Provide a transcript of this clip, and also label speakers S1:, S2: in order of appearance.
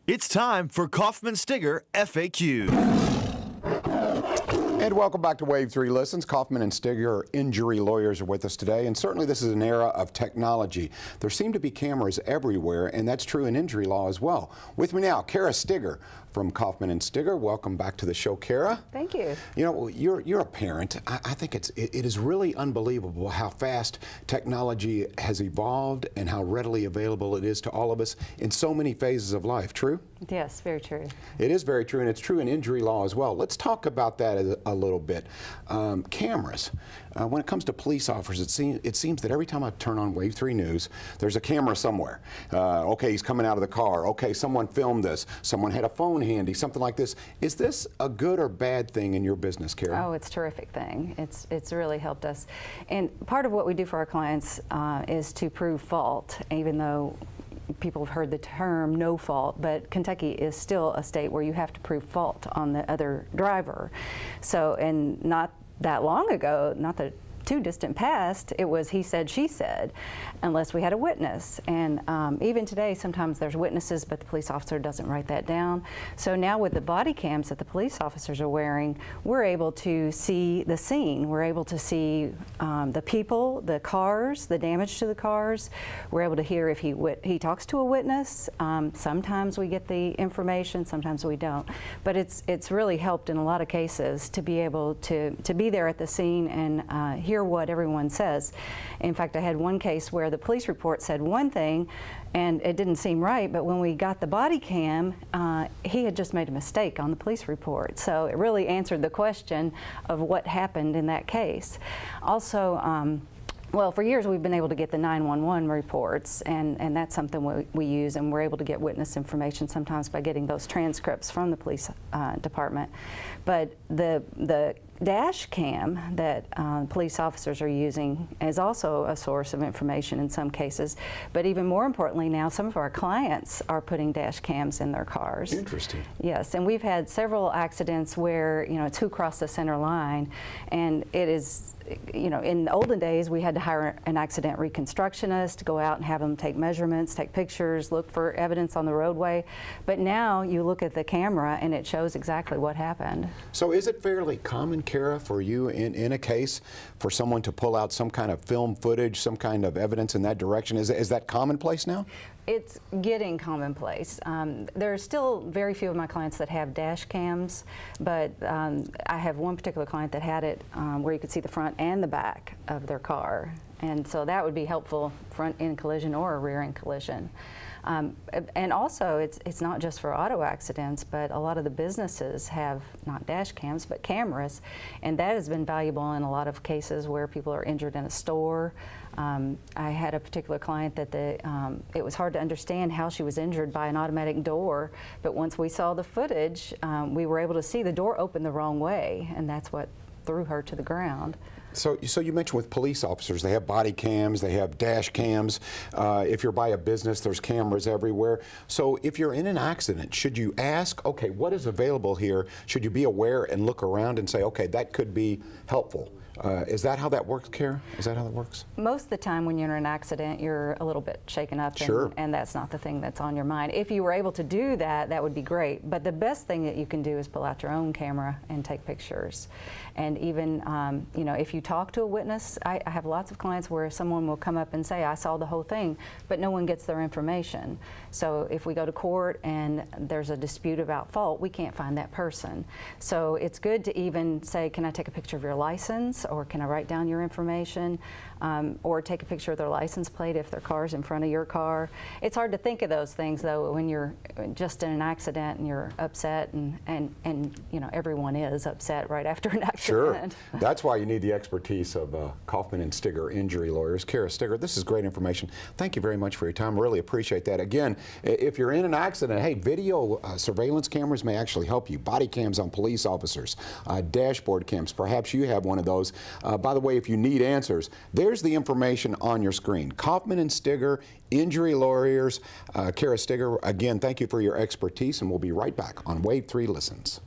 S1: It's time for Kaufman Stigger FAQ.
S2: And welcome back to Wave 3 Listens. Kaufman and Stigger injury lawyers are with us today, and certainly this is an era of technology. There seem to be cameras everywhere, and that's true in injury law as well. With me now, Cara Stigger from Kaufman and Stigger. Welcome back to the show, Cara.
S3: Thank you.
S2: You know, you're a parent. I think it is really unbelievable how fast technology has evolved and how readily available it is to all of us in so many phases of life. True?
S3: Yes, very true.
S2: It is very true, and it's true in injury law as well. Let's talk about that a little bit. Cameras. When it comes to police officers, it seems that every time I turn on Wave 3 News, there's a camera somewhere. Okay, he's coming out of the car. Okay, someone filmed this. Someone had a phone handy, something like this. Is this a good or bad thing in your business, Cara?
S3: Oh, it's a terrific thing. It's really helped us. And part of what we do for our clients is to prove fault, even though people have heard the term no fault, but Kentucky is still a state where you have to prove fault on the other driver. So, and not that long ago, not the too distant past, it was he said, she said, unless we had a witness. And even today, sometimes there's witnesses, but the police officer doesn't write that down. So now with the body cams that the police officers are wearing, we're able to see the scene. We're able to see the people, the cars, the damage to the cars. We're able to hear if he talks to a witness. Sometimes we get the information, sometimes we don't. But it's really helped in a lot of cases to be able to be there at the scene and hear what everyone says. In fact, I had one case where the police report said one thing and it didn't seem right, but when we got the body cam, he had just made a mistake on the police report. So it really answered the question of what happened in that case. Also, well, for years we've been able to get the 911 reports, and that's something we use, and we're able to get witness information sometimes by getting those transcripts from the police department. But the dash cam that police officers are using is also a source of information in some cases. But even more importantly now, some of our clients are putting dash cams in their cars.
S2: Interesting.
S3: Yes, and we've had several accidents where, you know, it's who crossed the center line, and it is, you know, in the olden days we had to hire an accident reconstructionist to go out and have them take measurements, take pictures, look for evidence on the roadway. But now you look at the camera and it shows exactly what happened.
S2: So is it fairly common, Cara, for you in a case for someone to pull out some kind of film footage, some kind of evidence in that direction? Is that commonplace now?
S3: It's getting commonplace. There are still very few of my clients that have dash cams, but I have one particular client that had it where you could see the front and the back of their car. And so that would be helpful, front end collision or a rear end collision. And also, it's not just for auto accidents, but a lot of the businesses have not dash cams, but cameras, and that has been valuable in a lot of cases where people are injured in a store. I had a particular client that it was hard to understand how she was injured by an automatic door, but once we saw the footage, we were able to see the door open the wrong way, and that's what threw her to the ground.
S2: So you mentioned with police officers, they have body cams, they have dash cams. If you're by a business, there's cameras everywhere. So if you're in an accident, should you ask, okay, what is available here? Should you be aware and look around and say, okay, that could be helpful? Is that how that works, Cara? Is that how that works?
S3: Most of the time when you're in an accident, you're a little bit shaken up, and that's not the thing that's on your mind. If you were able to do that, that would be great. But the best thing that you can do is pull out your own camera and take pictures. And even, you know, if you talk to a witness, I have lots of clients where someone will come up and say, I saw the whole thing, but no one gets their information. So if we go to court and there's a dispute about fault, we can't find that person. So it's good to even say, can I take a picture of your license? Or can I write down your information? Or take a picture of their license plate if their car's in front of your car. It's hard to think of those things though when you're just in an accident and you're upset, and you know, everyone is upset right after an accident.
S2: Sure. That's why you need the expertise of Kaufman and Stigger injury lawyers. Cara Stigger, this is great information. Thank you very much for your time. Really appreciate that. Again, if you're in an accident, hey, video surveillance cameras may actually help you. Body cams on police officers, dashboard cams. Perhaps you have one of those. By the way, if you need answers, there's the information on your screen. Kaufman and Stigger, injury lawyers. Cara Stigger, again, thank you for your expertise, and we'll be right back on Wave 3 Listens.